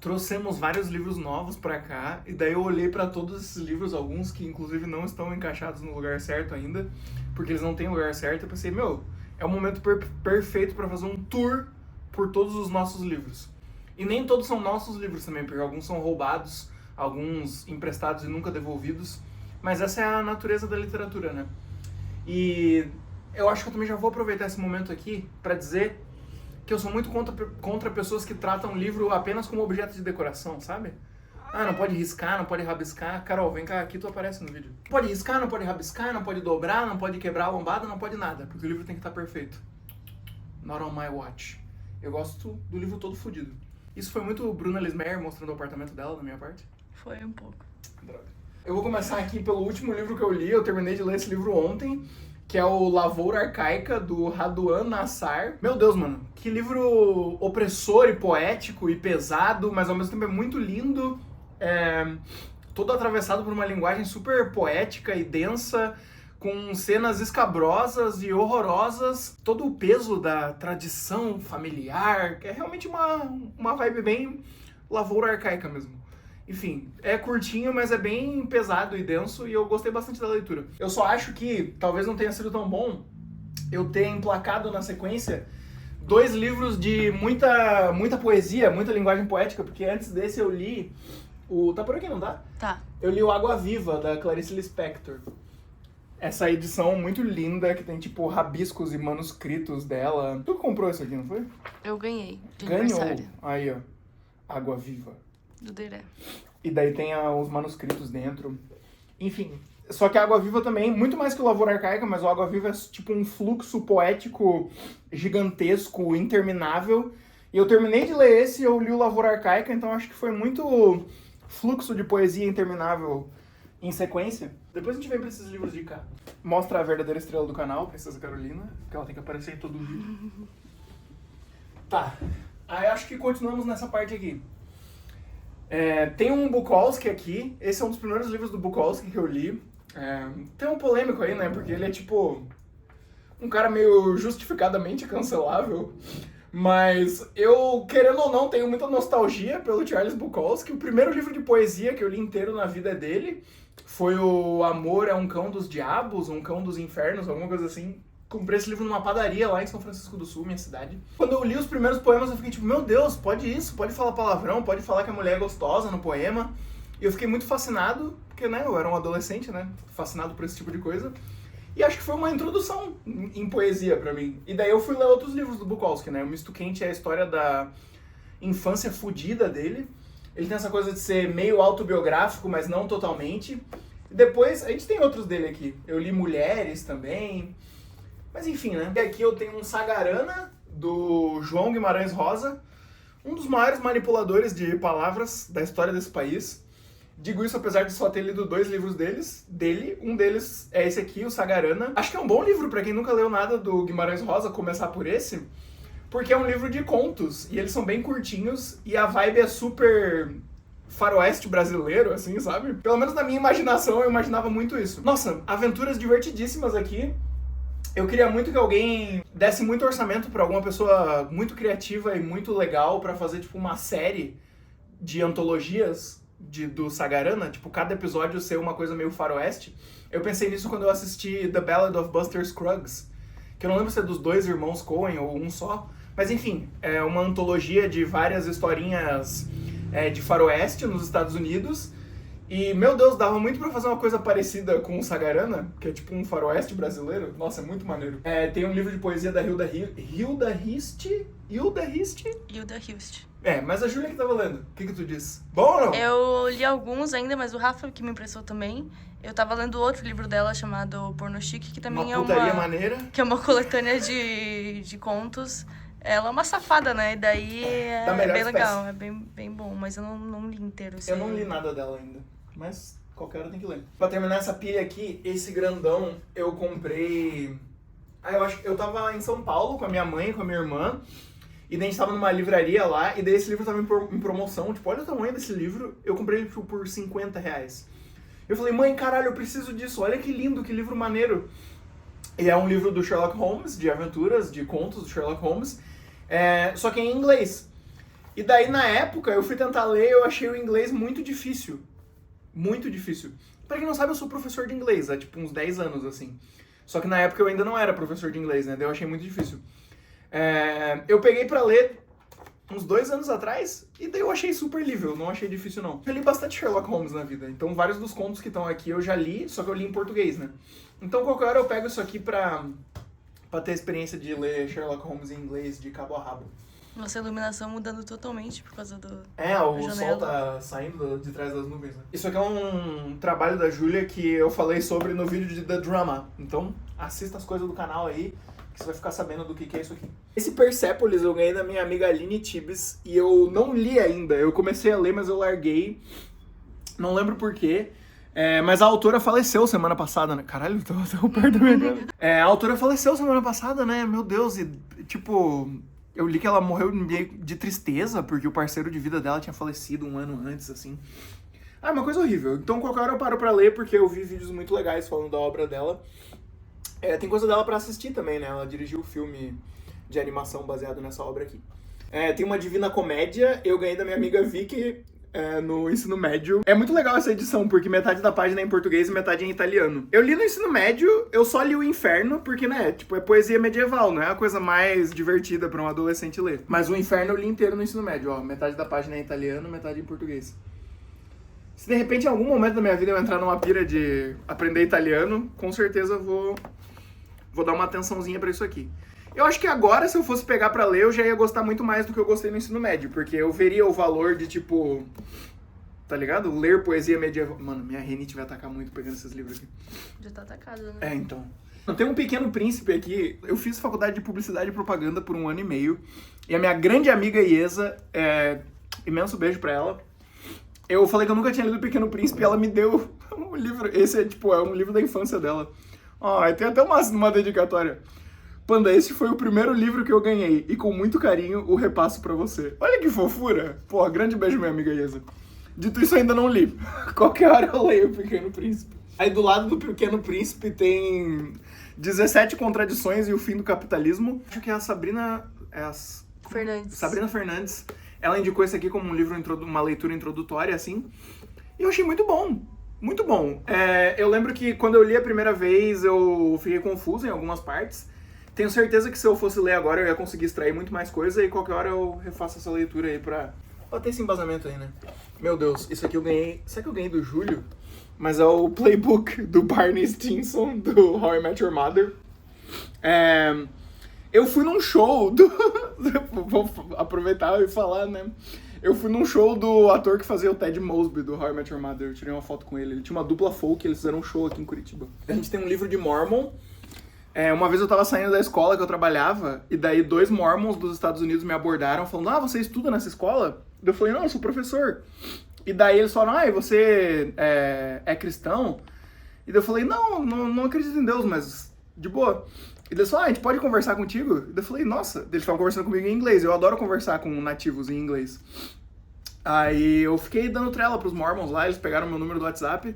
Trouxemos vários livros novos pra cá, e daí eu olhei pra todos esses livros, alguns que inclusive não estão encaixados no lugar certo ainda, porque eles não têm lugar certo. Eu pensei, é o momento perfeito pra fazer um tour por todos os nossos livros. E nem todos são nossos livros também, porque alguns são roubados, alguns emprestados e nunca devolvidos, mas essa é a natureza da literatura, né? E eu acho que eu também já vou aproveitar esse momento aqui pra dizer que eu sou muito contra pessoas que tratam o livro apenas como objeto de decoração, sabe? Ah, não pode riscar, não pode rabiscar. Carol, vem cá, aqui tu aparece no vídeo. Não pode riscar, não pode rabiscar, não pode dobrar, não pode quebrar a lombada, não pode nada, porque o livro tem que estar perfeito. Not on my watch. Eu gosto do livro todo fodido. Isso foi muito Bruna Lismer mostrando o apartamento dela, da minha parte? Foi um pouco. Droga. Eu vou começar aqui pelo último livro que eu li. Eu terminei de ler esse livro ontem, que é o Lavoura Arcaica, do Raduan Nassar. Meu Deus, mano, que livro opressor e poético e pesado, mas ao mesmo tempo é muito lindo. Todo atravessado por uma linguagem super poética e densa, com cenas escabrosas e horrorosas. Todo o peso da tradição familiar, que é realmente uma vibe bem Lavoura Arcaica mesmo. Enfim, é curtinho, mas é bem pesado e denso, e eu gostei bastante da leitura. Eu só acho que talvez não tenha sido tão bom eu ter emplacado na sequência 2 livros de muita poesia, muita linguagem poética, porque antes desse eu li o... Tá por aqui, não tá? Tá. Eu li o Água Viva, da Clarice Lispector. Essa edição muito linda, que tem tipo rabiscos e manuscritos dela. Tu comprou isso aqui, não foi? Eu ganhei de Ganhou. aniversário. Aí, ó. Água Viva. Do Deré. E daí tem os manuscritos dentro. Enfim, só que a Água Viva também, muito mais que o Lavoura Arcaica, mas o Água Viva é tipo um fluxo poético gigantesco, interminável. E eu terminei de ler esse e eu li o Lavoura Arcaica, então acho que foi muito fluxo de poesia interminável em sequência. Depois a gente vem pra esses livros de cá. Mostra a verdadeira estrela do canal, Princesa Carolina, que ela tem que aparecer em todo o vídeo. Tá, aí acho que continuamos nessa parte aqui. Tem um Bukowski aqui, esse é um dos primeiros livros do Bukowski que eu li. Tem um polêmico aí, né, porque ele é tipo um cara meio justificadamente cancelável, mas eu, querendo ou não, tenho muita nostalgia pelo Charles Bukowski. O primeiro livro de poesia que eu li inteiro na vida dele foi o Amor é um Cão dos Diabos, um Cão dos Infernos, alguma coisa assim. Comprei esse livro numa padaria lá em São Francisco do Sul, minha cidade. Quando eu li os primeiros poemas, eu fiquei tipo, meu Deus, pode isso? Pode falar palavrão? Pode falar que a mulher é gostosa no poema? E eu fiquei muito fascinado, porque, né, eu era um adolescente, né, fascinado por esse tipo de coisa. E acho que foi uma introdução em poesia pra mim. E daí eu fui ler outros livros do Bukowski, né? O Misto Quente é a história da infância fodida dele. Ele tem essa coisa de ser meio autobiográfico, mas não totalmente. E depois, a gente tem outros dele aqui. Eu li Mulheres também. Mas enfim, né? E aqui eu tenho um Sagarana, do João Guimarães Rosa, um dos maiores manipuladores de palavras da história desse país. Digo isso apesar de só ter lido 2 livros dele. Um deles é esse aqui, o Sagarana. Acho que é um bom livro pra quem nunca leu nada do Guimarães Rosa, começar por esse, porque é um livro de contos, e eles são bem curtinhos, e a vibe é super faroeste brasileiro, assim, sabe? Pelo menos na minha imaginação, eu imaginava muito isso. Nossa, aventuras divertidíssimas aqui. Eu queria muito que alguém desse muito orçamento pra alguma pessoa muito criativa e muito legal pra fazer, tipo, uma série de antologias do Sagarana, tipo, cada episódio ser uma coisa meio faroeste. Eu pensei nisso quando eu assisti The Ballad of Buster Scruggs, que eu não lembro se é dos 2 irmãos Coen ou um só, mas enfim, é uma antologia de várias historinhas de faroeste nos Estados Unidos. E, meu Deus, dava muito pra fazer uma coisa parecida com o Sagarana, que é tipo um faroeste brasileiro. Nossa, é muito maneiro. Tem um livro de poesia da Hilda Hilst? Mas a Júlia que tava lendo. O que tu disse? Bom ou não? Eu li alguns ainda, mas o Rafa que me emprestou também. Eu tava lendo outro livro dela chamado Porno Chique, que também uma putaria maneira. Que é uma coletânea de contos. Ela é uma safada, né? E daí é bem legal, é bem bom. Mas eu não li inteiro. Eu não li nada dela ainda, mas qualquer hora tem que ler. Pra terminar essa pilha aqui, esse grandão eu comprei... eu tava em São Paulo com a minha mãe e com a minha irmã, e daí a gente tava numa livraria lá, e daí esse livro tava em promoção. Tipo, olha o tamanho desse livro, eu comprei ele por R$50. Eu falei, mãe, caralho, eu preciso disso, olha que lindo, que livro maneiro. E é um livro do Sherlock Holmes, de aventuras, de contos do Sherlock Holmes, só que em inglês. E daí, na época, eu fui tentar ler, eu achei o inglês muito difícil. Muito difícil. Pra quem não sabe, eu sou professor de inglês há, tipo, uns 10 anos, assim. Só que na época eu ainda não era professor de inglês, né? Daí eu achei muito difícil. Eu peguei pra ler uns 2 anos atrás, e daí eu achei super livre, não achei difícil, não. Eu li bastante Sherlock Holmes na vida, então vários dos contos que estão aqui eu já li, só que eu li em português, né? Então qualquer hora eu pego isso aqui pra ter a experiência de ler Sherlock Holmes em inglês de cabo a rabo. Nossa iluminação mudando totalmente por causa do o sol tá saindo de trás das nuvens, né? Isso aqui é um trabalho da Júlia que eu falei sobre no vídeo de The Drama. Então, assista as coisas do canal aí, que você vai ficar sabendo do que é isso aqui. Esse Persepolis eu ganhei da minha amiga Aline Tibes e eu não li ainda. Eu comecei a ler, mas eu larguei. Não lembro porquê. Mas a autora faleceu semana passada, né? Caralho, tô perto da minha cara. A autora faleceu semana passada, né? Meu Deus, e tipo... Eu li que ela morreu meio de tristeza, porque o parceiro de vida dela tinha falecido 1 ano antes, assim. Uma coisa horrível. Então, qualquer hora eu paro pra ler, porque eu vi vídeos muito legais falando da obra dela. Tem coisa dela pra assistir também, né? Ela dirigiu o filme de animação baseado nessa obra aqui. Tem uma Divina Comédia, eu ganhei da minha amiga Vicky no ensino médio. É muito legal essa edição, porque metade da página é em português e metade é em italiano. Eu li no ensino médio, eu só li o Inferno, porque, né, tipo, é poesia medieval, não é a coisa mais divertida pra um adolescente ler. Mas o Inferno eu li inteiro no ensino médio, ó. Metade da página é em italiano, metade em português. Se de repente, em algum momento da minha vida eu entrar numa pira de aprender italiano, com certeza vou dar uma atençãozinha pra isso aqui. Eu acho que agora, se eu fosse pegar pra ler, eu já ia gostar muito mais do que eu gostei no ensino médio, porque eu veria o valor de, tipo, tá ligado? Ler poesia medieval. Mano, minha rinite vai atacar muito pegando esses livros aqui. Já tá atacado, né? Então. Tem um Pequeno Príncipe aqui. Eu fiz faculdade de publicidade e propaganda por 1 ano e meio, e a minha grande amiga Iesa, imenso beijo pra ela. Eu falei que eu nunca tinha lido o Pequeno Príncipe e ela me deu um livro. Esse é um livro da infância dela. Tem até uma dedicatória. Panda, esse foi o primeiro livro que eu ganhei, e com muito carinho o repasso pra você. Olha que fofura! Pô, grande beijo, minha amiga Iesa. Dito isso, ainda não li. Qualquer hora eu leio o Pequeno Príncipe. Aí do lado do Pequeno Príncipe tem 17 contradições e o fim do capitalismo. Acho que é a Sabrina Fernandes. Ela indicou esse aqui como um livro, uma leitura introdutória, assim. E eu achei muito bom. Muito bom. Eu lembro que quando eu li a primeira vez, eu fiquei confuso em algumas partes. Tenho certeza que se eu fosse ler agora, eu ia conseguir extrair muito mais coisa, e qualquer hora eu refaço essa leitura aí pra... ter esse embasamento aí, né? Meu Deus, isso aqui eu ganhei... Será que eu ganhei do Júlio? Mas é o playbook do Barney Stinson, do How I Met Your Mother. Eu fui num show do... Vou aproveitar e falar, né? Eu fui num show do ator que fazia o Ted Mosby, do How I Met Your Mother. Eu tirei uma foto com ele. Ele tinha uma dupla folk, eles fizeram um show aqui em Curitiba. A gente tem um livro de Mormon. Uma vez eu tava saindo da escola que eu trabalhava, e daí 2 Mormons dos Estados Unidos me abordaram, falando, você estuda nessa escola? Eu falei, não, eu sou professor. E daí eles falaram, e você é cristão? E daí eu falei, não acredito em Deus, mas de boa. E eles falaram, a gente pode conversar contigo? E daí eu falei, nossa, eles estavam conversando comigo em inglês, eu adoro conversar com nativos em inglês. Aí eu fiquei dando trela pros Mormons lá, eles pegaram meu número do WhatsApp,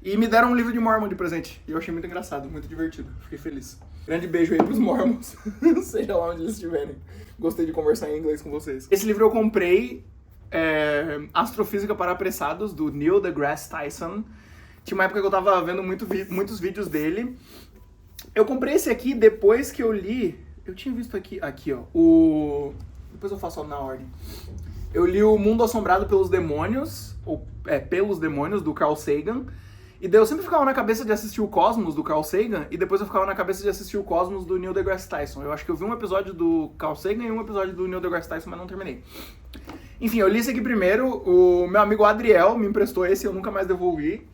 e me deram um livro de Mormon de presente. E eu achei muito engraçado, muito divertido. Fiquei feliz. Grande beijo aí pros Mormons. Seja lá onde eles estiverem. Gostei de conversar em inglês com vocês. Esse livro eu comprei, Astrofísica para Apressados, do Neil deGrasse Tyson. Tinha uma época que eu tava vendo muitos vídeos dele. Eu comprei esse aqui depois que eu li... Eu tinha visto aqui ó. Depois eu faço na ordem. Eu li O Mundo Assombrado pelos Demônios, ou Pelos Demônios, do Carl Sagan. E daí eu sempre ficava na cabeça de assistir o Cosmos, do Carl Sagan, e depois eu ficava na cabeça de assistir o Cosmos, do Neil deGrasse Tyson. Eu acho que eu vi um episódio do Carl Sagan e um episódio do Neil deGrasse Tyson, mas não terminei. Enfim, eu li esse aqui primeiro, o meu amigo Adriel me emprestou esse, eu nunca mais devolvi.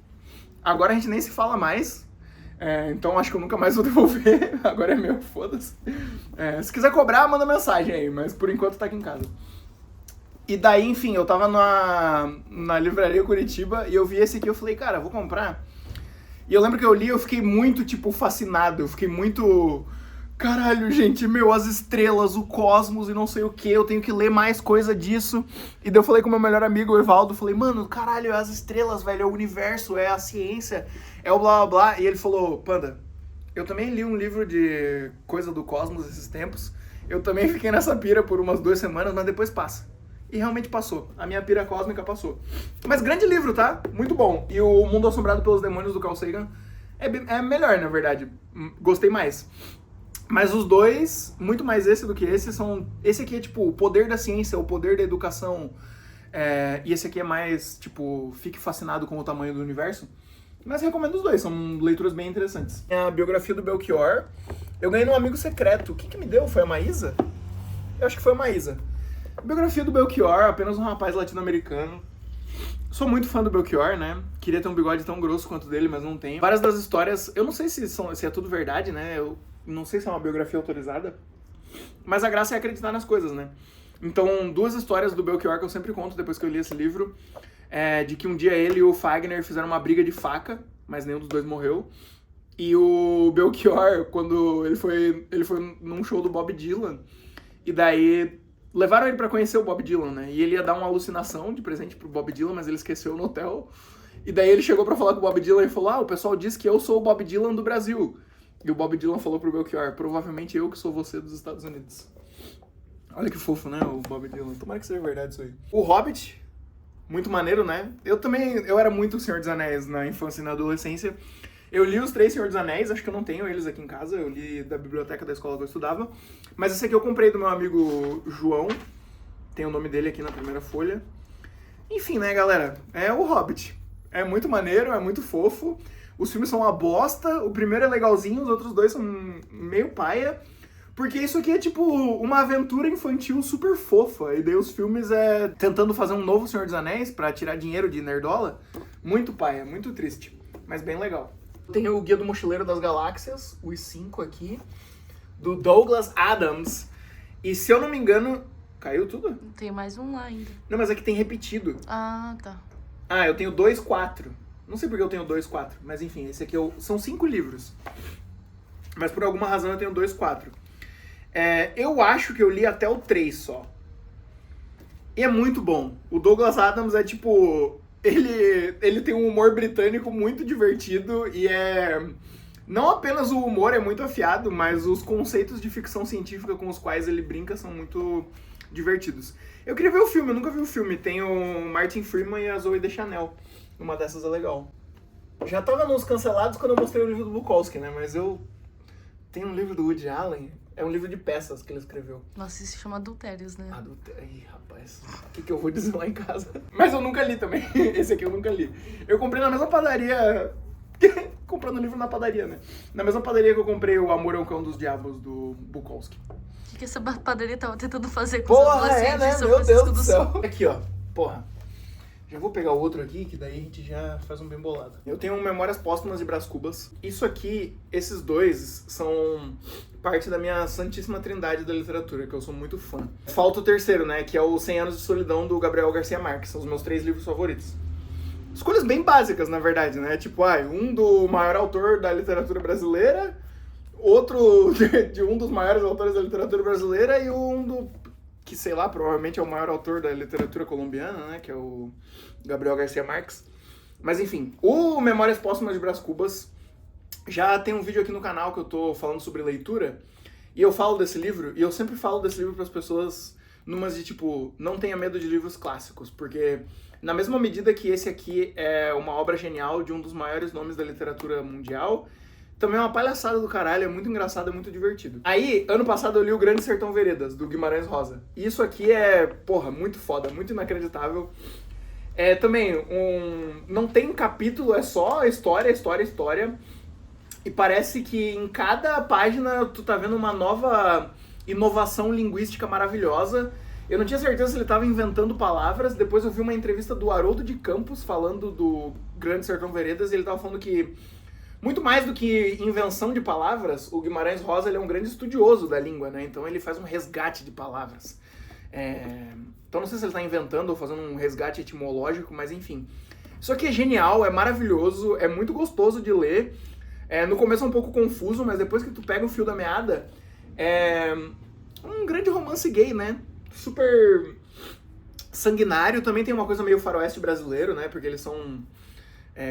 Agora a gente nem se fala mais, então acho que eu nunca mais vou devolver, agora é meu, foda-se. Se quiser cobrar, manda mensagem aí, mas por enquanto tá aqui em casa. E daí, enfim, eu tava na livraria Curitiba e eu vi esse aqui e eu falei, cara, vou comprar. E eu lembro que eu li e eu fiquei muito, fascinado. Eu fiquei muito... Caralho, gente, as estrelas, o cosmos e não sei o que, eu tenho que ler mais coisa disso. E daí eu falei com o meu melhor amigo, o Evaldo, falei, mano, caralho, é as estrelas, velho, é o universo, é a ciência, é o blá blá blá. E ele falou, Panda, eu também li um livro de coisa do cosmos esses tempos. Eu também fiquei nessa pira por umas 2 semanas, mas depois passa. E realmente passou. A minha pira cósmica passou. Mas grande livro, tá? Muito bom. E o Mundo Assombrado pelos Demônios do Carl Sagan é melhor, na verdade. Gostei mais. Mas os dois, muito mais esse do que esse, são... Esse aqui é tipo o poder da ciência, o poder da educação. E esse aqui é mais, tipo, fique fascinado com o tamanho do universo. Mas recomendo os dois, são leituras bem interessantes. A biografia do Belchior, eu ganhei num amigo secreto. O que me deu? Foi a Maísa? Eu acho que foi a Maísa. A biografia do Belchior, apenas um rapaz latino-americano. Sou muito fã do Belchior, né? Queria ter um bigode tão grosso quanto dele, mas não tenho. Várias das histórias, eu não sei se é tudo verdade, né? Eu não sei se é uma biografia autorizada. Mas a graça é acreditar nas coisas, né? Então, duas histórias do Belchior que eu sempre conto depois que eu li esse livro. De que um dia ele e o Fagner fizeram uma briga de faca, mas nenhum dos dois morreu. E o Belchior, quando ele foi num show do Bob Dylan, e daí levaram ele pra conhecer o Bob Dylan, né? E ele ia dar uma alucinação de presente pro Bob Dylan, mas ele esqueceu no hotel. E daí ele chegou pra falar com o Bob Dylan e falou: o pessoal diz que eu sou o Bob Dylan do Brasil. E o Bob Dylan falou pro Belchior: provavelmente eu que sou você dos Estados Unidos. Olha que fofo, né, o Bob Dylan. Tomara que seja verdade isso aí. O Hobbit, muito maneiro, né? Eu era muito Senhor dos Anéis na infância e na adolescência. Eu li os 3 Senhor dos Anéis, acho que eu não tenho eles aqui em casa, eu li da biblioteca da escola que eu estudava. Mas esse aqui eu comprei do meu amigo João, tem o nome dele aqui na primeira folha. Enfim, né, galera? É o Hobbit. É muito maneiro, é muito fofo. Os filmes são uma bosta, o primeiro é legalzinho, os outros 2 são meio paia. Porque isso aqui é tipo uma aventura infantil super fofa. E daí os filmes tentando fazer um novo Senhor dos Anéis pra tirar dinheiro de nerdola. Muito paia, muito triste, mas bem legal. Tem o Guia do Mochileiro das Galáxias, os 5 aqui, do Douglas Adams. E se eu não me engano... Caiu tudo? Tem mais um lá ainda. Não, mas aqui tem repetido. Ah, tá. Eu tenho 2, 4. Não sei porque eu tenho 2, 4. Mas enfim, esse aqui são 5 livros. Mas por alguma razão eu tenho 2, 4. Eu acho que eu li até o 3 só. E é muito bom. O Douglas Adams é tipo... Ele tem um humor britânico muito divertido e não apenas o humor é muito afiado, mas os conceitos de ficção científica com os quais ele brinca são muito divertidos. Eu queria ver o filme, eu nunca vi o filme. Tem o Martin Freeman e a Zooey Deschanel. Uma dessas é legal. Já tava nos cancelados quando eu mostrei o livro do Bukowski, né? Mas eu tenho um livro do Woody Allen. É um livro de peças que ele escreveu. Nossa, isso se chama Adultérios, né? Ih, rapaz, o que eu vou dizer lá em casa? Mas eu nunca li também. Esse aqui eu nunca li. Eu comprei na mesma padaria... Comprando livro na padaria, né? Na mesma padaria que eu comprei o Amor é o Cão dos Diabos, do Bukowski. O que essa padaria tava tentando fazer com os adolescentes né? de São Meu Francisco Deus do do céu. Sul? Aqui, ó. Porra. Já vou pegar o outro aqui, que daí a gente já faz um bem bolado. Eu tenho Memórias Póstumas de Brás Cubas. Isso aqui, esses dois, são parte da minha santíssima trindade da literatura, que eu sou muito fã. Falta o terceiro, né, que é o 100 Anos de Solidão, do Gabriel Garcia Marques. São os meus 3 livros favoritos. Escolhas bem básicas, na verdade, né? Tipo, um do maior autor da literatura brasileira, outro de um dos maiores autores da literatura brasileira e um do... que, sei lá, provavelmente é o maior autor da literatura colombiana, né? Que é o Gabriel Garcia Marques. Mas, enfim, o Memórias Póstumas de Brás Cubas já tem um vídeo aqui no canal que eu tô falando sobre leitura. E eu falo desse livro, e eu sempre falo desse livro pras pessoas numas de, tipo, não tenha medo de livros clássicos. Porque, na mesma medida que esse aqui é uma obra genial de um dos maiores nomes da literatura mundial... Também é uma palhaçada do caralho, é muito engraçado, é muito divertido. Aí, ano passado eu li O Grande Sertão Veredas, do Guimarães Rosa. E isso aqui é, porra, muito foda, muito inacreditável. Também, não tem capítulo, é só história, história, história. E parece que em cada página tu tá vendo uma nova inovação linguística maravilhosa. Eu não tinha certeza se ele tava inventando palavras. Depois eu vi uma entrevista do Haroldo de Campos falando do Grande Sertão Veredas e ele tava falando que... Muito mais do que invenção de palavras, o Guimarães Rosa ele é um grande estudioso da língua, né? Então ele faz um resgate de palavras. Então não sei se ele está inventando ou fazendo um resgate etimológico, mas enfim. Isso aqui é genial, é maravilhoso, é muito gostoso de ler. No começo é um pouco confuso, mas depois que tu pega o fio da meada, é um grande romance gay, né? Super sanguinário, também tem uma coisa meio faroeste brasileiro, né? Porque eles são...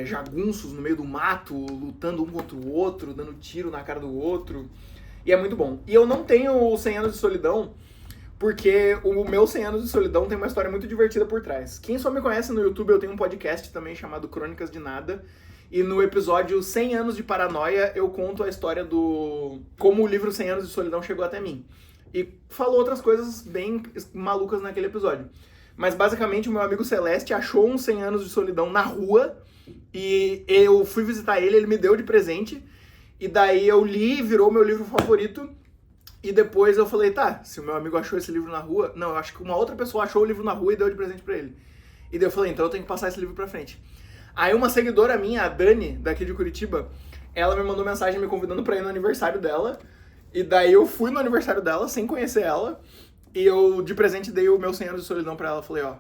jagunços no meio do mato, lutando um contra o outro, dando tiro na cara do outro. E é muito bom. E eu não tenho o 100 Anos de Solidão, porque o meu 100 Anos de Solidão tem uma história muito divertida por trás. Quem só me conhece no YouTube, eu tenho um podcast também chamado Crônicas de Nada, e no episódio 100 Anos de Paranoia eu conto a história do... como o livro 100 Anos de Solidão chegou até mim. E falou outras coisas bem malucas naquele episódio. Mas basicamente o meu amigo Celeste achou um 100 Anos de Solidão na rua, e eu fui visitar ele, ele me deu de presente, e daí eu li, virou meu livro favorito. E depois eu falei, tá, se o meu amigo achou esse livro na rua... Não, eu acho que uma outra pessoa achou o livro na rua e deu de presente pra ele. E daí eu falei, então eu tenho que passar esse livro pra frente. Aí uma seguidora minha, a Dani, daqui de Curitiba, ela me mandou mensagem me convidando pra ir no aniversário dela. E daí eu fui no aniversário dela, sem conhecer ela. E eu, de presente, dei o meu 100 Anos de Solidão pra ela. Falei, ó,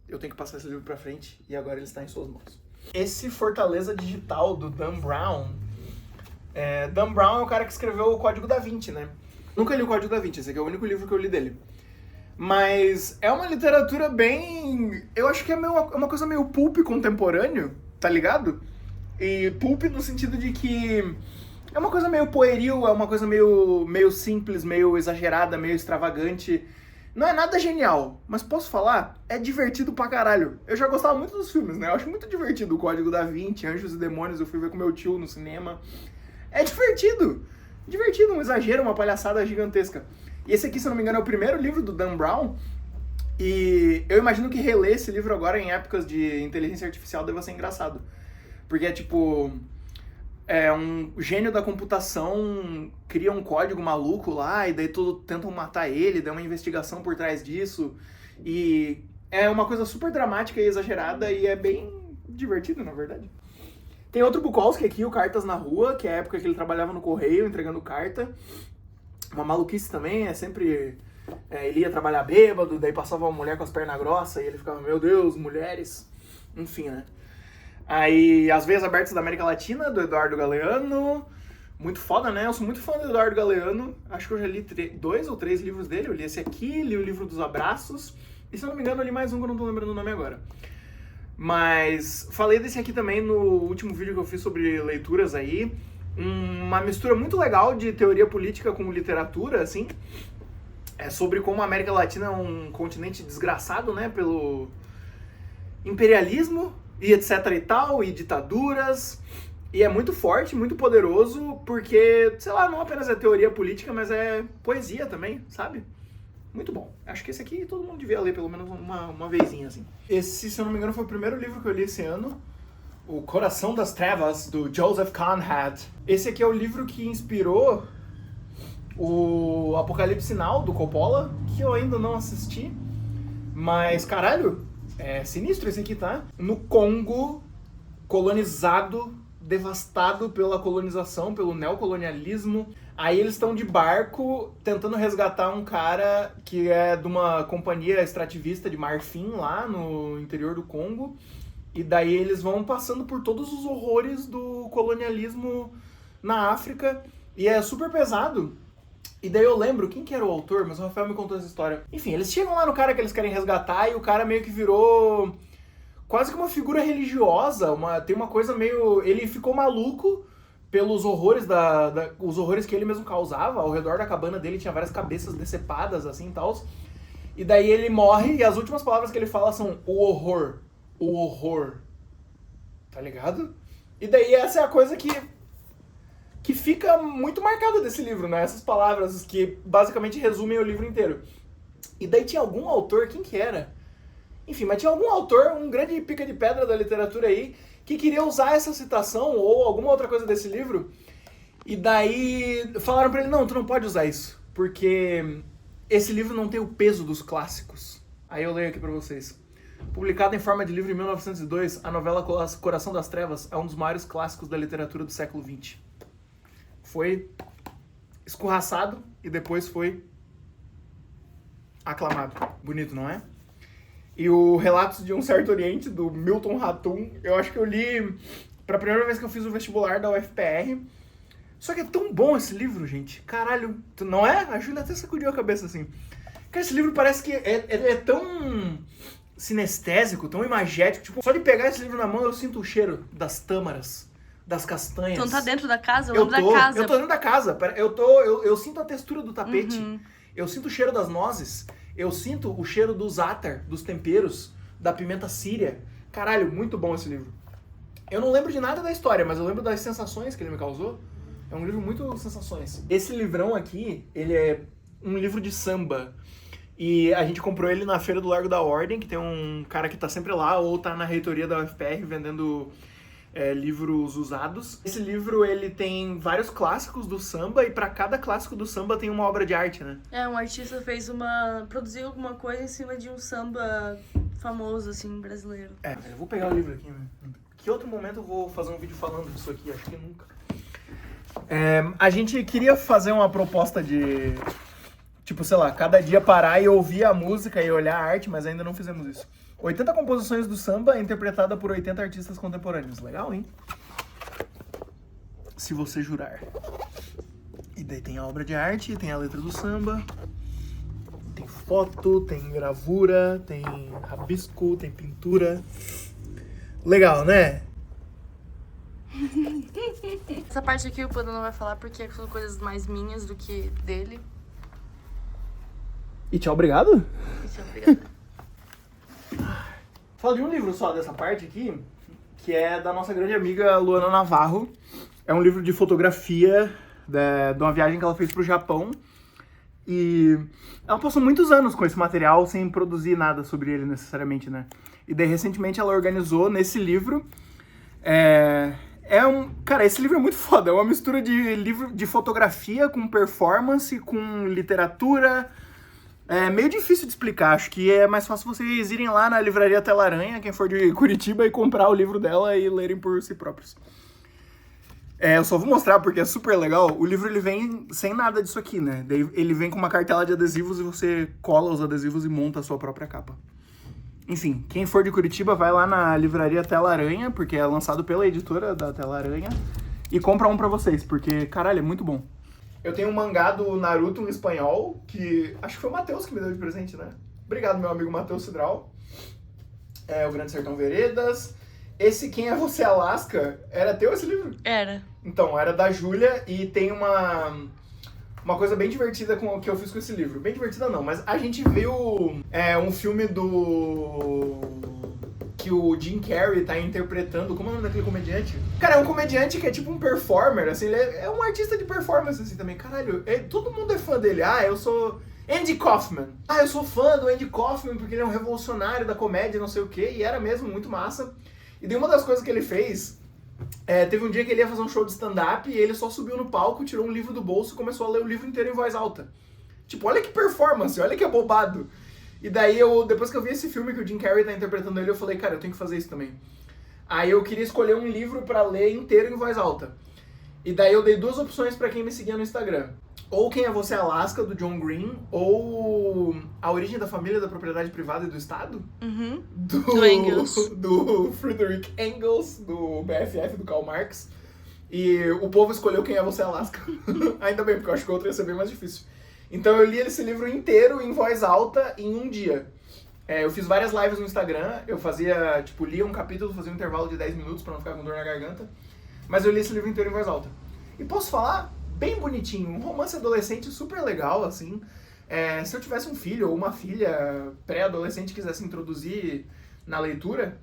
eu tenho que passar esse livro pra frente e agora ele está em suas mãos. Esse Fortaleza Digital do Dan Brown... Dan Brown é o cara que escreveu o Código da Vinci, né? Nunca li o Código da Vinci, esse aqui é o único livro que eu li dele. Mas é uma literatura bem... Eu acho que é uma coisa meio pulp contemporâneo, tá ligado? E pulp no sentido de que é uma coisa meio pueril, é uma coisa meio simples, meio exagerada, meio extravagante. Não é nada genial, mas posso falar? É divertido pra caralho. Eu já gostava muito dos filmes, né? Eu acho muito divertido o Código da Vinci, Anjos e Demônios, eu fui ver com meu tio no cinema. É divertido! Divertido, um exagero, uma palhaçada gigantesca. E esse aqui, se eu não me engano, é o primeiro livro do Dan Brown. E eu imagino que reler esse livro agora em épocas de inteligência artificial deva ser engraçado. Porque é tipo... É um gênio da computação cria um código maluco lá, e daí todos tentam matar ele, dá uma investigação por trás disso. E é uma coisa super dramática e exagerada, e é bem divertido, na verdade. Tem outro Bukowski aqui, o Cartas na Rua, que é a época que ele trabalhava no correio, entregando carta. Uma maluquice também, sempre... ele ia trabalhar bêbado, daí passava uma mulher com as pernas grossas, e ele ficava, meu Deus, mulheres. Enfim, né? Aí, As Veias Abertas da América Latina, do Eduardo Galeano. Muito foda, né? Eu sou muito fã do Eduardo Galeano. Acho que eu já li 2 ou 3 livros dele. Eu li esse aqui, li o livro dos Abraços. E se eu não me engano, eu li mais um que eu não tô lembrando o nome agora. Mas falei desse aqui também no último vídeo que eu fiz sobre leituras aí. Uma mistura muito legal de teoria política com literatura, assim. É sobre como a América Latina é um continente desgraçado, né? Pelo imperialismo e etc e tal, e ditaduras. E é muito forte, muito poderoso, porque, sei lá, não apenas é teoria política, mas é poesia também, sabe? Muito bom. Acho que esse aqui todo mundo devia ler pelo menos uma vezinha, assim. Esse, se eu não me engano, foi o primeiro livro que eu li esse ano. O Coração das Trevas, do Joseph Conrad. Esse aqui é o livro que inspirou o Apocalipse Now, do Coppola, que eu ainda não assisti. Mas, caralho, é sinistro esse aqui, tá? No Congo, colonizado, devastado pela colonização, pelo neocolonialismo. Aí eles estão de barco tentando resgatar um cara que é de uma companhia extrativista de marfim lá no interior do Congo. E daí eles vão passando por todos os horrores do colonialismo na África. E é super pesado. E daí eu lembro, quem que era o autor? Mas o Rafael me contou essa história. Enfim, eles chegam lá no cara que eles querem resgatar e o cara meio que virou quase que uma figura religiosa. Tem uma coisa meio... Ele ficou maluco pelos horrores os horrores que ele mesmo causava. Ao redor da cabana dele tinha várias cabeças decepadas, assim, e tal. E daí ele morre e as últimas palavras que ele fala são o horror. O horror. Tá ligado? E daí essa é a coisa que fica muito marcada desse livro, né? Essas palavras que basicamente resumem o livro inteiro. E daí tinha algum autor, quem que era? Enfim, mas tinha algum autor, um grande pica de pedra da literatura aí, que queria usar essa citação ou alguma outra coisa desse livro. E daí falaram pra ele, não, tu não pode usar isso, porque esse livro não tem o peso dos clássicos. Aí eu leio aqui pra vocês. Publicada em forma de livro em 1902, a novela Coração das Trevas é um dos maiores clássicos da literatura do século XX. Foi escorraçado e depois foi aclamado. Bonito, não é? E o Relatos de um Certo Oriente, do Milton Ratum, eu acho que eu li pra primeira vez que eu fiz o vestibular da UFPR. Só que é tão bom esse livro, gente. Caralho, não é? A Júlia até sacudiu a cabeça assim. Cara, esse livro parece que é tão sinestésico, tão imagético. Tipo, só de pegar esse livro na mão eu sinto o cheiro das tâmaras, das castanhas. Então tá dentro da casa? Eu da casa. Eu tô dentro da casa. Eu sinto a textura do tapete. Uhum. Eu sinto o cheiro das nozes. Eu sinto o cheiro do za'atar, dos temperos, da pimenta síria. Caralho, muito bom esse livro. Eu não lembro de nada da história, mas eu lembro das sensações que ele me causou. É um livro muito sensações. Esse livrão aqui, ele é um livro de samba. E a gente comprou ele na Feira do Largo da Ordem, que tem um cara que tá sempre lá, ou tá na reitoria da UFPR vendendo livros usados. Esse livro, ele tem vários clássicos do samba, e pra cada clássico do samba tem uma obra de arte, né? Um artista produziu alguma coisa em cima de um samba famoso, assim, brasileiro. Eu vou pegar o livro aqui, né? Que outro momento eu vou fazer um vídeo falando disso aqui? Acho que nunca. A gente queria fazer uma proposta de, tipo, sei lá, cada dia parar e ouvir a música e olhar a arte, mas ainda não fizemos isso. 80 composições do samba interpretada por 80 artistas contemporâneos. Legal, hein? Se você jurar. E daí tem a obra de arte, tem a letra do samba, tem foto, tem gravura, tem rabisco, tem pintura. Legal, né? Essa parte aqui o Panda não vai falar porque são coisas mais minhas do que dele. E tchau, obrigado? E tchau, obrigada. Falo de um livro só dessa parte aqui, que é da nossa grande amiga Luana Navarro. É um livro de fotografia de uma viagem que ela fez pro Japão. E ela passou muitos anos com esse material sem produzir nada sobre ele necessariamente, né? E daí recentemente ela organizou nesse livro. Cara, esse livro é muito foda. É uma mistura de livro de fotografia com performance, com literatura. É meio difícil de explicar. Acho que é mais fácil vocês irem lá na livraria Tela Aranha, quem for de Curitiba, e comprar o livro dela e lerem por si próprios. Eu só vou mostrar porque é super legal. O livro ele vem sem nada disso aqui, né? Daí ele vem com uma cartela de adesivos e você cola os adesivos e monta a sua própria capa. Enfim, quem for de Curitiba vai lá na livraria Tela Aranha, porque é lançado pela editora da Tela Aranha, e compra um pra vocês, porque, caralho, é muito bom. Eu tenho um mangá do Naruto em espanhol, que acho que foi o Matheus que me deu de presente, né? Obrigado, meu amigo Matheus Cidral. O Grande Sertão Veredas. Esse Quem é Você, Alaska? Era teu esse livro? Era. Então, era da Júlia, e tem uma coisa bem divertida que eu fiz com esse livro. Bem divertida não, mas a gente viu um filme que o Jim Carrey tá interpretando. Como é o nome daquele comediante? Cara, é um comediante que é tipo um performer, assim, ele é um artista de performance, assim, também. Caralho, todo mundo é fã dele. Eu sou Andy Kaufman. Eu sou fã do Andy Kaufman porque ele é um revolucionário da comédia, não sei o quê, e era mesmo muito massa. E daí uma das coisas que ele fez, teve um dia que ele ia fazer um show de stand-up e ele só subiu no palco, tirou um livro do bolso e começou a ler o livro inteiro em voz alta. Tipo, olha que performance, olha que abobado. E daí depois que eu vi esse filme que o Jim Carrey tá interpretando ele, eu falei, cara, eu tenho que fazer isso também. Aí eu queria escolher um livro pra ler inteiro em voz alta. E daí eu dei 2 opções pra quem me seguia no Instagram. Ou Quem é Você, Alaska, do John Green, ou A Origem da Família, da Propriedade Privada e do Estado, Uhum. Do Engels. Do Friedrich Engels, do BFF, do Karl Marx. E o povo escolheu Quem é Você, Alaska. Ainda bem, porque eu acho que o outro ia ser bem mais difícil. Então eu li esse livro inteiro em voz alta em um dia. Eu fiz várias lives no Instagram, eu fazia, lia um capítulo, fazia um intervalo de 10 minutos pra não ficar com dor na garganta. Mas eu li esse livro inteiro em voz alta. E posso falar, bem bonitinho, um romance adolescente super legal, assim. Se eu tivesse um filho ou uma filha pré-adolescente que quisesse introduzir na leitura,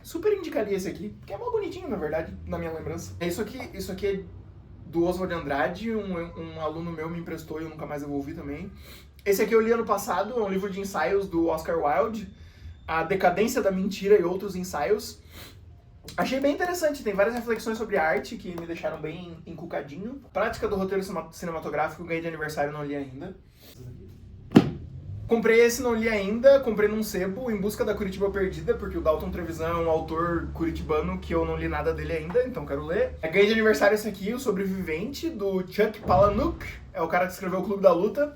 super indicaria esse aqui, que é mó bonitinho, na verdade, na minha lembrança. Isso aqui é do Oswald Andrade, um aluno meu me emprestou e eu nunca mais devolvi também. Esse aqui eu li ano passado, é um livro de ensaios do Oscar Wilde, A Decadência da Mentira e Outros Ensaios. Achei bem interessante, tem várias reflexões sobre arte que me deixaram bem encucadinho. Prática do roteiro cinematográfico, ganhei de aniversário, não li ainda. Comprei esse, não li ainda, comprei num sebo, Em Busca da Curitiba Perdida, porque o Dalton Trevisan é um autor curitibano que eu não li nada dele ainda, então quero ler. Ganhei de aniversário esse aqui, O Sobrevivente, do Chuck Palahniuk, é o cara que escreveu O Clube da Luta.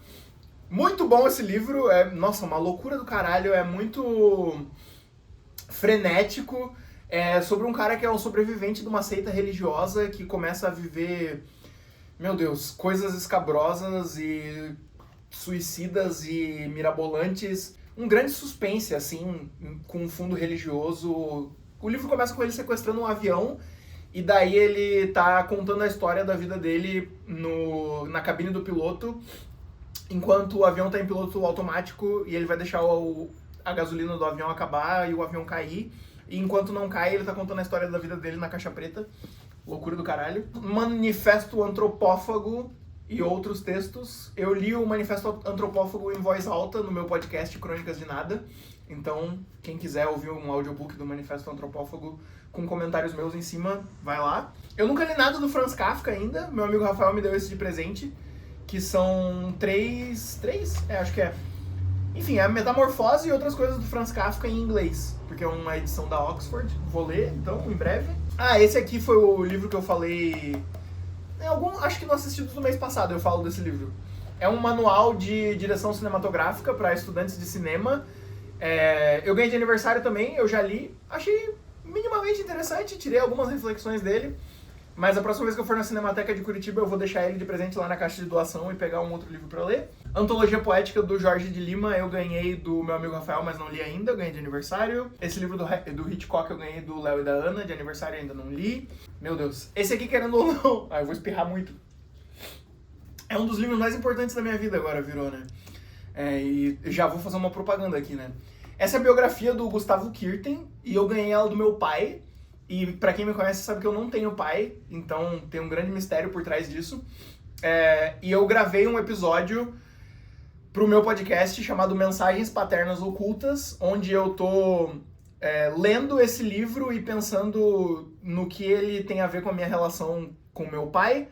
Muito bom esse livro, nossa, uma loucura do caralho, é muito frenético. É sobre um cara que é um sobrevivente de uma seita religiosa que começa a viver, meu Deus, coisas escabrosas e suicidas e mirabolantes. Um grande suspense, assim, com um fundo religioso. O livro começa com ele sequestrando um avião e daí ele tá contando a história da vida dele na cabine do piloto. enquanto o avião tá em piloto automático e ele vai deixar a gasolina do avião acabar e o avião cair. E enquanto não cai, ele tá contando a história da vida dele na caixa preta. Loucura do caralho. Manifesto Antropófago e outros textos. Eu li o Manifesto Antropófago em voz alta no meu podcast Crônicas de Nada. Então, quem quiser ouvir um audiobook do Manifesto Antropófago com comentários meus em cima, vai lá. Eu nunca li nada do Franz Kafka ainda. Meu amigo Rafael me deu esse de presente. Que são três? Acho que é. Enfim, é a Metamorfose e outras coisas do Franz Kafka em inglês. Porque é uma edição da Oxford. Vou ler, então, em breve. Esse aqui foi o livro que eu falei... acho que no Assistidos do mês passado eu falo desse livro. É um manual de direção cinematográfica para estudantes de cinema. Eu ganhei de aniversário também, eu já li. Achei minimamente interessante, tirei algumas reflexões dele. Mas a próxima vez que eu for na Cinemateca de Curitiba, eu vou deixar ele de presente lá na caixa de doação e pegar um outro livro pra ler. Antologia Poética, do Jorge de Lima, eu ganhei do meu amigo Rafael, mas não li ainda, eu ganhei de aniversário. Esse livro do Hitchcock eu ganhei do Léo e da Ana, de aniversário ainda não li. Meu Deus. Esse aqui, querendo ou não... eu vou espirrar muito. É um dos livros mais importantes da minha vida agora, virou, né? E já vou fazer uma propaganda aqui, né? Essa é a biografia do Gustavo Kirten, e eu ganhei ela do meu pai. E pra quem me conhece sabe que eu não tenho pai, então tem um grande mistério por trás disso. E eu gravei um episódio pro meu podcast chamado Mensagens Paternas Ocultas, onde eu tô lendo esse livro e pensando no que ele tem a ver com a minha relação com meu pai.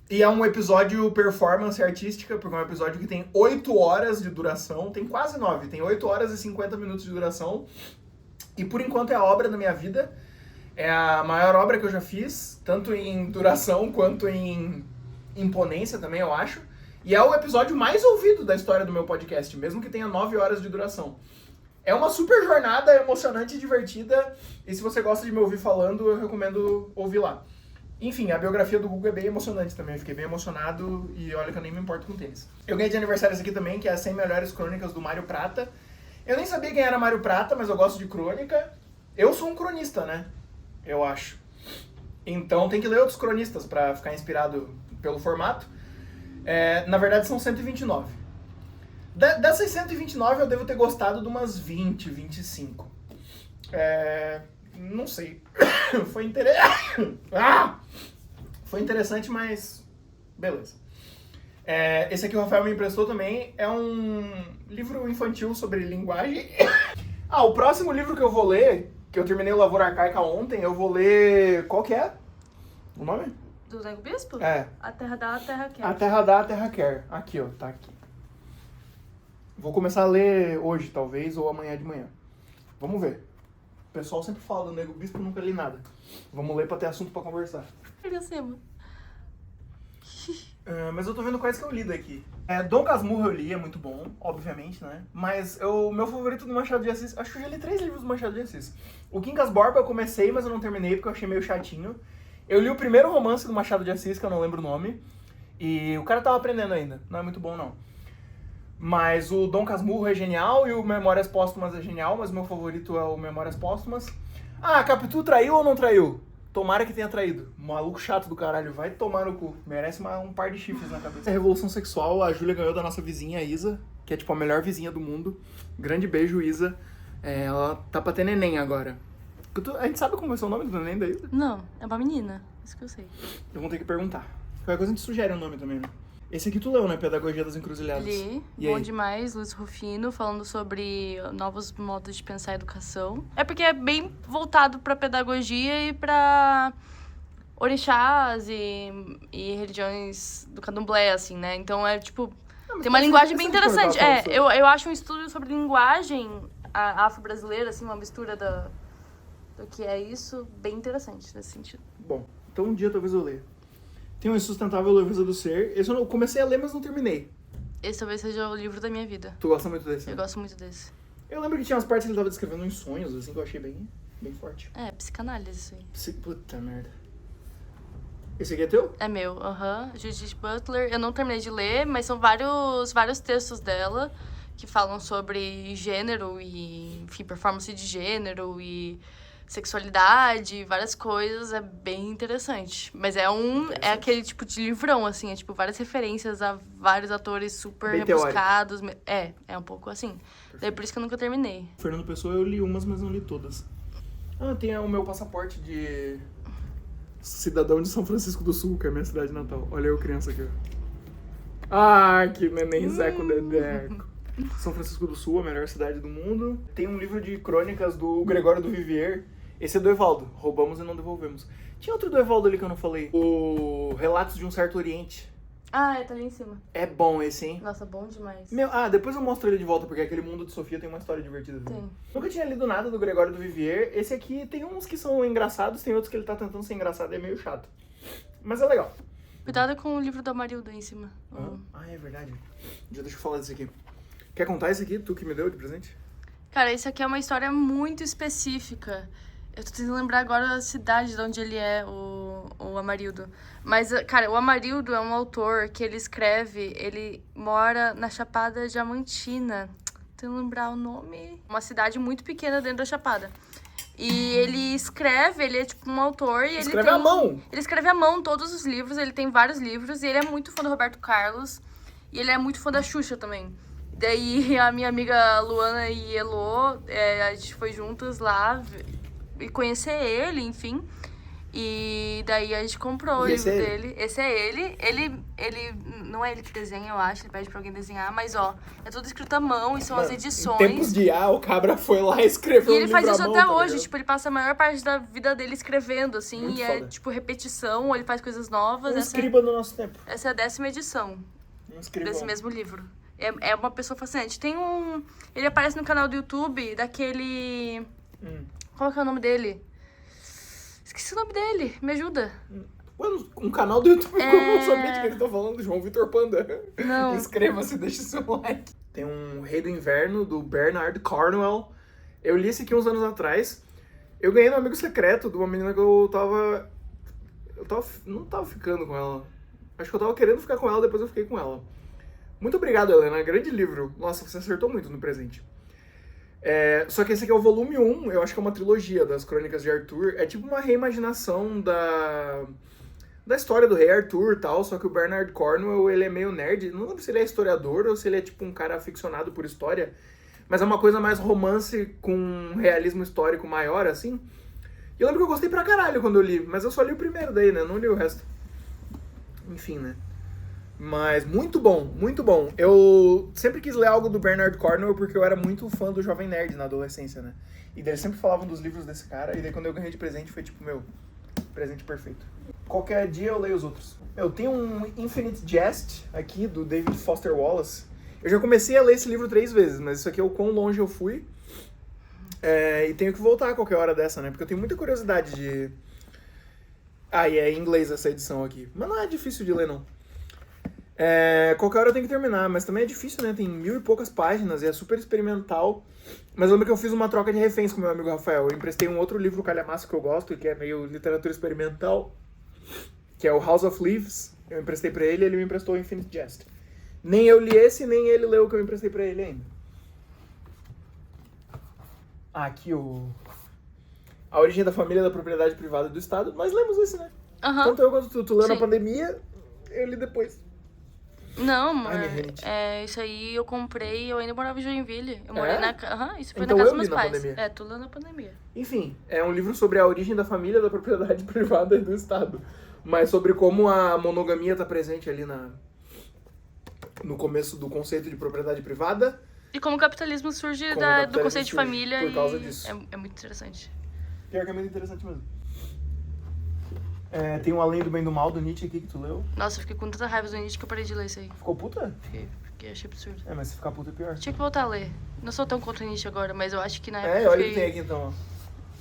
E é um episódio performance artística, porque é um episódio que tem 8 horas de duração, tem quase 9, tem 8 horas e 50 minutos de duração. E por enquanto é a obra da minha vida. É a maior obra que eu já fiz, tanto em duração quanto em imponência também, eu acho. E é o episódio mais ouvido da história do meu podcast, mesmo que tenha 9 horas de duração. É uma super jornada, emocionante e divertida. E se você gosta de me ouvir falando, eu recomendo ouvir lá. Enfim, a biografia do Google é bem emocionante também. Eu fiquei bem emocionado e olha que eu nem me importo com tênis. Eu ganhei de aniversário esse aqui também, que é as 100 melhores crônicas do Mário Prata. Eu nem sabia quem era Mário Prata, mas eu gosto de crônica. Eu sou um cronista, né? Eu acho. Então tem que ler outros cronistas pra ficar inspirado pelo formato. Na verdade são 129. Dessas 129 eu devo ter gostado de umas 20, 25. Não sei. Foi interessante, mas beleza. Esse aqui o Rafael me emprestou também. É um livro infantil sobre linguagem. O próximo livro que eu vou ler, que eu terminei o Lavoura Arcaica ontem, eu vou ler... Qual que é o nome? Do Nego Bispo? A Terra Dá, a Terra Quer. A Terra Dá, a Terra Quer. Aqui, ó, tá aqui. Vou começar a ler hoje, talvez, ou amanhã de manhã. Vamos ver. O pessoal sempre fala do Nego Bispo, nunca li nada. Vamos ler pra ter assunto pra conversar. Mas eu tô vendo quais que eu li daqui. Dom Casmurro eu li, é muito bom, obviamente, né? Mas o meu favorito do Machado de Assis... Acho que eu já li 3 livros do Machado de Assis. O Quincas Borba eu comecei, mas eu não terminei porque eu achei meio chatinho. Eu li o primeiro romance do Machado de Assis, que eu não lembro o nome. E o cara tava aprendendo ainda. Não é muito bom, não. Mas o Dom Casmurro é genial e o Memórias Póstumas é genial, mas o meu favorito é o Memórias Póstumas. Capitu traiu ou não traiu? Tomara que tenha traído. Maluco chato do caralho, vai tomar no cu. Merece um par de chifres na cabeça. A Revolução Sexual, a Júlia ganhou da nossa vizinha, a Isa, que é tipo a melhor vizinha do mundo. Grande beijo, Isa. Ela tá pra ter neném agora. A gente sabe como é o nome do neném da Isa? Não, é uma menina. Isso que eu sei. Eu vou ter que perguntar. Qualquer coisa a gente sugere o nome também, né? Esse aqui tu leu, né? Pedagogia das Encruzilhadas. Li, bom demais, Luiz Rufino, falando sobre novos modos de pensar a educação. É porque é bem voltado pra pedagogia e pra orixás e religiões do candomblé, assim, né? Então é tipo, tem uma linguagem bem interessante. Eu acho um estudo sobre linguagem afro-brasileira, assim, uma mistura do que é isso, bem interessante nesse sentido. Bom, então um dia talvez eu leia. Tem o Insustentável Leveza do Ser. Esse eu comecei a ler, mas não terminei. Esse talvez seja o livro da minha vida. Tu gosta muito desse? Eu gosto muito desse. Eu lembro que tinha umas partes que ele tava descrevendo em sonhos, assim, que eu achei bem forte. Psicanálise, isso aí. Puta merda. Esse aqui é teu? É meu, Judith Butler. Eu não terminei de ler, mas são vários textos dela que falam sobre gênero e, enfim, performance de gênero e sexualidade, várias coisas, é bem interessante. Mas é aquele tipo de livrão, assim, é tipo várias referências a vários atores super Bem rebuscados. É um pouco assim. Daí por isso que eu nunca terminei. Fernando Pessoa eu li umas, mas não li todas. Tem o meu passaporte de cidadão de São Francisco do Sul, que é a minha cidade natal. Olha eu, criança aqui. Que neném Zeco Dedeco. São Francisco do Sul, a melhor cidade do mundo. Tem um livro de crônicas do Gregório do Vivier. Esse é do Evaldo. Roubamos e não devolvemos. Tinha outro do Evaldo ali que eu não falei. O Relatos de um Certo Oriente. Tá ali em cima. É bom esse, hein? Nossa, bom demais. Depois eu mostro ele de volta, porque aquele mundo de Sofia tem uma história divertida. Tem. Nunca tinha lido nada do Gregório do Vivier. Esse aqui tem uns que são engraçados, tem outros que ele tá tentando ser engraçado e é meio chato. Mas é legal. Cuidado com o livro da Marilda aí em cima. É verdade. Deixa eu falar desse aqui. Quer contar esse aqui? Tu que me deu de presente? Cara, esse aqui é uma história muito específica. Eu tô tentando lembrar agora a cidade de onde ele é, o Amarildo. Mas, cara, o Amarildo é um autor que ele mora na Chapada Diamantina. Tentando lembrar o nome. Uma cidade muito pequena dentro da Chapada. E ele é tipo um autor e escreve à mão! Ele escreve à mão todos os livros, ele tem vários livros, e ele é muito fã do Roberto Carlos, e ele é muito fã da Xuxa também. Daí a minha amiga Luana e Elô, a gente foi juntas lá e conhecer ele, enfim. E daí a gente comprou o livro dele. Esse é ele. Ele não é ele que desenha, eu acho. Ele pede pra alguém desenhar. Mas, é tudo escrito à mão e são as edições. Em tempos de o cabra foi lá e escreveu E ele faz isso até hoje. Tá, tipo, ele passa a maior parte da vida dele escrevendo, assim. Muito e foda. É, tipo, repetição. Ou ele faz coisas novas. Escriba do nosso tempo. Essa é a 10ª edição desse mesmo livro. É uma pessoa fascinante. Ele aparece no canal do YouTube daquele... Qual que é o nome dele? Esqueci o nome dele, me ajuda. Um canal do YouTube, como eu sabia de que ele tá falando, João Vitor Panda. Não. Inscreva-se, deixa seu like. Tem um Rei do Inverno, do Bernard Cornwell. Eu li esse aqui uns anos atrás. Eu ganhei no Amigo Secreto de uma menina que eu não tava ficando com ela. Acho que eu tava querendo ficar com ela, depois eu fiquei com ela. Muito obrigado, Helena. Grande livro. Nossa, você acertou muito no presente. Só que esse aqui é o volume 1, eu acho que é uma trilogia das Crônicas de Arthur. É tipo uma reimaginação da história do rei Arthur e tal, só que o Bernard Cornwell, ele é meio nerd. Não lembro se ele é historiador ou se ele é tipo um cara aficionado por história, mas é uma coisa mais romance com um realismo histórico maior, assim. E eu lembro que eu gostei pra caralho quando eu li, mas eu só li o primeiro daí, né? Não li o resto. Enfim, né? Mas muito bom, muito bom. Eu sempre quis ler algo do Bernard Cornwell porque eu era muito fã do Jovem Nerd na adolescência, né? E daí eles sempre falavam dos livros desse cara, e daí quando eu ganhei de presente foi tipo, presente perfeito. Qualquer dia eu leio os outros. Eu tenho um Infinite Jest aqui, do David Foster Wallace. Eu já comecei a ler esse livro 3 vezes, mas isso aqui é o quão longe eu fui. E tenho que voltar a qualquer hora dessa, né? Porque eu tenho muita curiosidade de... E é em inglês essa edição aqui. Mas não é difícil de ler, não. Qualquer hora eu tenho que terminar, mas também é difícil, né? Tem 1000 e poucas páginas e é super experimental. Mas eu lembro que eu fiz uma troca de reféns com meu amigo Rafael. Eu emprestei um outro livro calhamaço que eu gosto, que é meio literatura experimental, que é o House of Leaves. Eu emprestei pra ele e ele me emprestou o Infinite Jest. Nem eu li esse, nem ele leu o que eu emprestei pra ele ainda. Aqui A Origem da Família da Propriedade Privada do Estado. Nós lemos esse, né? Tanto eu quanto tu leu na pandemia, eu li depois. Não, amor. Isso aí eu comprei, eu ainda morava em Joinville. Eu morei isso foi então na casa dos meus pais. Pandemia. Tu leu na pandemia. Enfim, é um livro sobre a origem da família da propriedade privada do Estado. Mas sobre como a monogamia tá presente ali no começo do conceito de propriedade privada. E como o capitalismo surge do conceito de família. Por causa disso. É muito interessante. Pior que é muito interessante mesmo. Tem um Além do Bem e do Mal, do Nietzsche aqui, que tu leu. Nossa, eu fiquei com tanta raiva do Nietzsche que eu parei de ler isso aí. Ficou puta? Fiquei, achei absurdo. Mas se ficar puta é pior. Tinha que voltar a ler. Não sou tão contra o Nietzsche agora, mas eu acho que na época olha o que tem aqui então.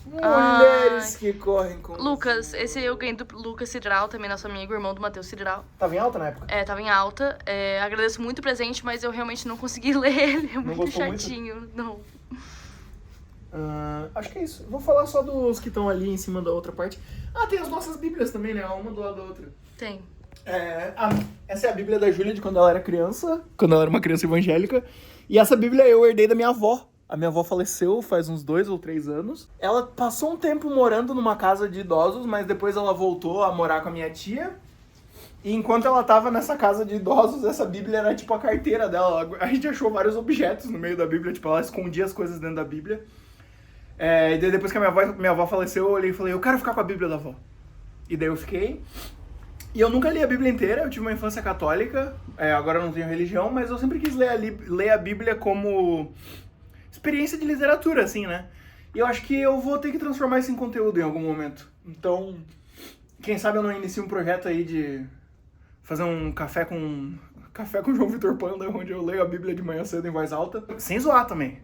Mulheres que correm com... Lucas, esse eu ganhei do Lucas Cidral, também nosso amigo, irmão do Matheus Cidral. Tava em alta na época? Tava em alta. Agradeço muito o presente, mas eu realmente não consegui ler ele. É muito chatinho. Muito? Não. Acho que é isso. Vou falar só dos que estão ali em cima da outra parte. Tem as nossas bíblias também, né? Uma do lado da outra. Tem. Essa é a bíblia da Júlia de quando ela era criança. Quando ela era uma criança evangélica. E essa bíblia eu herdei da minha avó. A minha avó faleceu faz uns 2 ou 3 anos. Ela passou um tempo morando numa casa de idosos, mas depois ela voltou a morar com a minha tia. E enquanto ela tava nessa casa de idosos, essa Bíblia era tipo a carteira dela. A gente achou vários objetos no meio da Bíblia, tipo, ela escondia as coisas dentro da Bíblia. E daí depois que a minha avó faleceu, eu olhei e falei, eu quero ficar com a Bíblia da avó. E daí eu fiquei. E eu nunca li a Bíblia inteira, eu tive uma infância católica, agora eu não tenho religião, mas eu sempre quis ler a Bíblia como experiência de literatura, assim, né? E eu acho que eu vou ter que transformar isso em conteúdo em algum momento. Então, quem sabe eu não inicio um projeto aí de fazer um café com João Vitor Panda, onde eu leio a Bíblia de manhã cedo em voz alta, sem zoar também.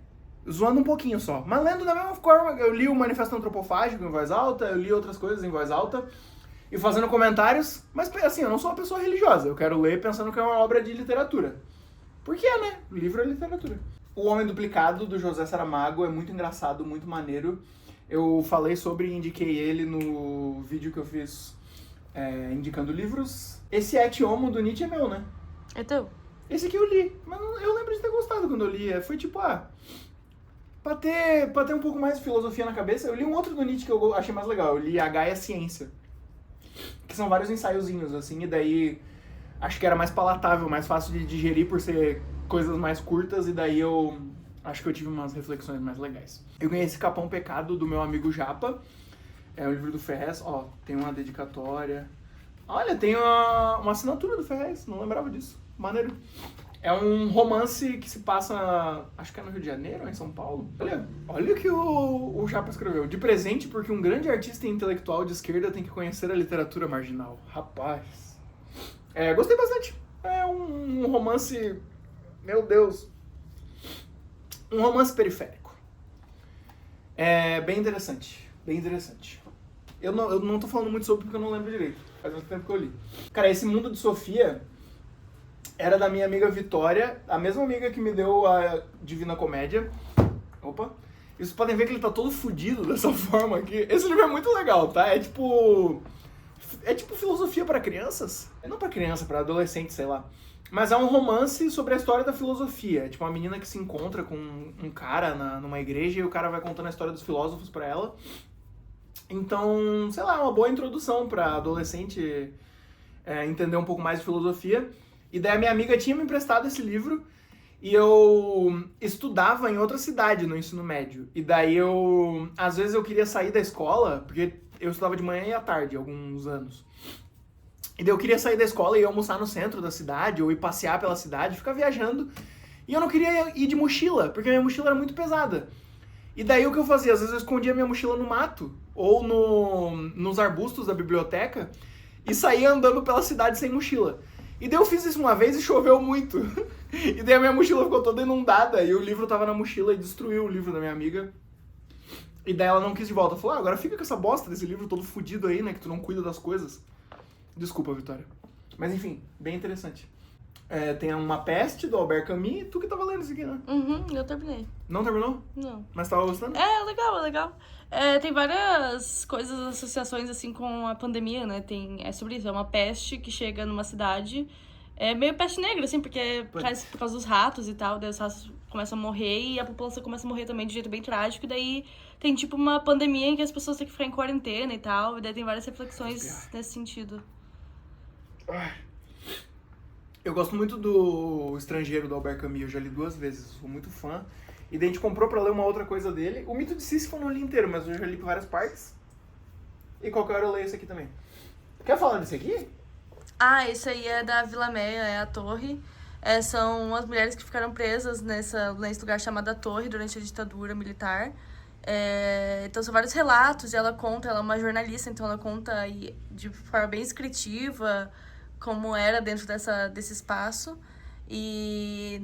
Zoando um pouquinho só, mas lendo da mesma forma. Eu li o Manifesto Antropofágico em voz alta, eu li outras coisas em voz alta, e fazendo comentários, mas assim, eu não sou uma pessoa religiosa, eu quero ler pensando que é uma obra de literatura. Porque né? O livro é literatura. O Homem Duplicado, do José Saramago, é muito engraçado, muito maneiro. Eu falei sobre e indiquei ele no vídeo que eu fiz indicando livros. Esse Et Homo do Nietzsche é meu, né? É teu? Esse aqui eu li, mas eu lembro de ter gostado quando eu li. Foi tipo, pra ter um pouco mais de filosofia na cabeça. Eu li um outro do Nietzsche que eu achei mais legal. Eu li A Gaia Ciência. Que são vários ensaiozinhos, assim, e daí acho que era mais palatável, mais fácil de digerir por ser coisas mais curtas, e daí eu acho que eu tive umas reflexões mais legais. Eu ganhei esse Capão Pecado do meu amigo Japa, é o livro do Ferrez, ó, tem uma dedicatória. Olha, tem uma assinatura do Ferrez, não lembrava disso, maneiro. É um romance que se passa, acho que é no Rio de Janeiro ou em São Paulo. Olha o que o Japa escreveu. De presente, porque um grande artista e intelectual de esquerda tem que conhecer a literatura marginal. Rapaz. Gostei bastante. É um romance... Meu Deus. Um romance periférico. É bem interessante. Bem interessante. Eu não tô falando muito sobre porque eu não lembro direito. Faz muito tempo que eu li. Cara, esse Mundo de Sofia... era da minha amiga Vitória, a mesma amiga que me deu a Divina Comédia. Opa. E vocês podem ver que ele tá todo fudido dessa forma aqui. Esse livro é muito legal, tá? É tipo filosofia pra crianças. Não pra criança, pra adolescente, sei lá. Mas é um romance sobre a história da filosofia. É tipo uma menina que se encontra com um cara numa igreja e o cara vai contando a história dos filósofos pra ela. Então, sei lá, é uma boa introdução pra adolescente entender um pouco mais de filosofia. E daí a minha amiga tinha me emprestado esse livro e eu estudava em outra cidade no ensino médio. E daí às vezes eu queria sair da escola, porque eu estudava de manhã e à tarde, alguns anos. E daí eu queria sair da escola e ir almoçar no centro da cidade, ou ir passear pela cidade, ficar viajando. E eu não queria ir de mochila, porque a minha mochila era muito pesada. E daí o que eu fazia? Às vezes eu escondia minha mochila no mato, ou nos arbustos da biblioteca, e saía andando pela cidade sem mochila. E daí eu fiz isso uma vez e choveu muito. E daí a minha mochila ficou toda inundada, e o livro tava na mochila e destruiu o livro da minha amiga. E daí ela não quis de volta. Falou, agora fica com essa bosta desse livro todo fudido aí, né, que tu não cuida das coisas. Desculpa, Vitória. Mas enfim, bem interessante. Tem Uma Peste, do Albert Camus. Tu que tava lendo isso aqui, né? Eu terminei. Não terminou? Não. Mas tava gostando? É legal. Tem várias coisas, associações, assim, com a pandemia, né? É sobre isso, é uma peste que chega numa cidade. É meio peste negra, assim, porque por causa dos ratos e tal, daí os ratos começam a morrer e a população começa a morrer também de jeito bem trágico. E daí tem, tipo, uma pandemia em que as pessoas têm que ficar em quarentena e tal. E daí tem várias reflexões nesse sentido. Eu gosto muito do Estrangeiro, do Albert Camus. Eu já li 2 vezes, sou muito fã. E daí a gente comprou pra ler uma outra coisa dele. O Mito de Sísifo eu não li inteiro, mas eu já li várias partes. E qualquer hora eu leio esse aqui também. Quer falar desse aqui? Esse aí é da Vila Meia, é a Torre. São as mulheres que ficaram presas nesse lugar chamado a Torre durante a ditadura militar. Então são vários relatos, e ela é uma jornalista, então ela conta aí de forma bem descritiva como era dentro desse espaço. E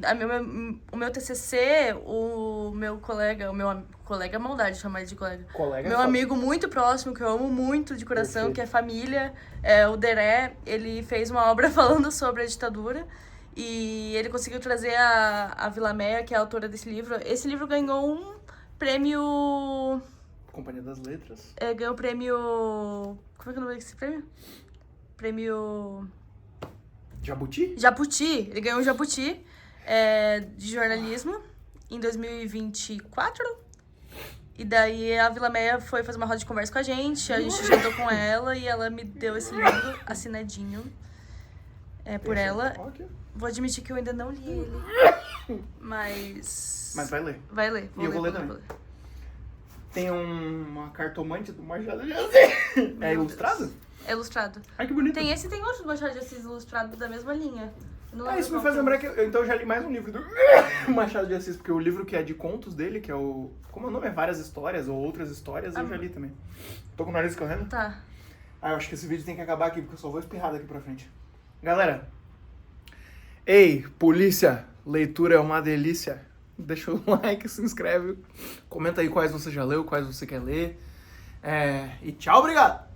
o meu TCC, o meu colega é maldade chamar ele de colega. Meu amigo muito próximo, que eu amo muito de coração, Perfeito. Que é família, o Deré, ele fez uma obra falando sobre a ditadura. E ele conseguiu trazer a Vila Meia, que é a autora desse livro. Esse livro ganhou um prêmio... Companhia das Letras. Ganhou o prêmio... Como é que é o nome desse prêmio? Prêmio... Jabuti? Jabuti. Ele ganhou um Jabuti de jornalismo. em 2024. E daí a Vila Meia foi fazer uma roda de conversa com a gente jantou com ela e ela me deu esse livro assinadinho por ela. Vou admitir que eu ainda não li ele, mas Mas vai ler. Vai ler. E eu vou ler também. Tem uma cartomante do Machado de Assis. É ilustrado? É ilustrado. Ai, que bonito. Tem esse e tem outro do Machado de Assis ilustrado da mesma linha. Isso me faz lembrar que eu já li mais um livro do Machado de Assis, porque o livro que é de contos dele, que é o... Como é o nome? É Várias Histórias ou Outras Histórias, eu já li também. Tô com o nariz correndo? Tá. Eu acho que esse vídeo tem que acabar aqui, porque eu só vou espirrar daqui pra frente. Galera, ei, polícia, leitura é uma delícia. Deixa o like, se inscreve, comenta aí quais você já leu, quais você quer ler. E tchau, obrigado!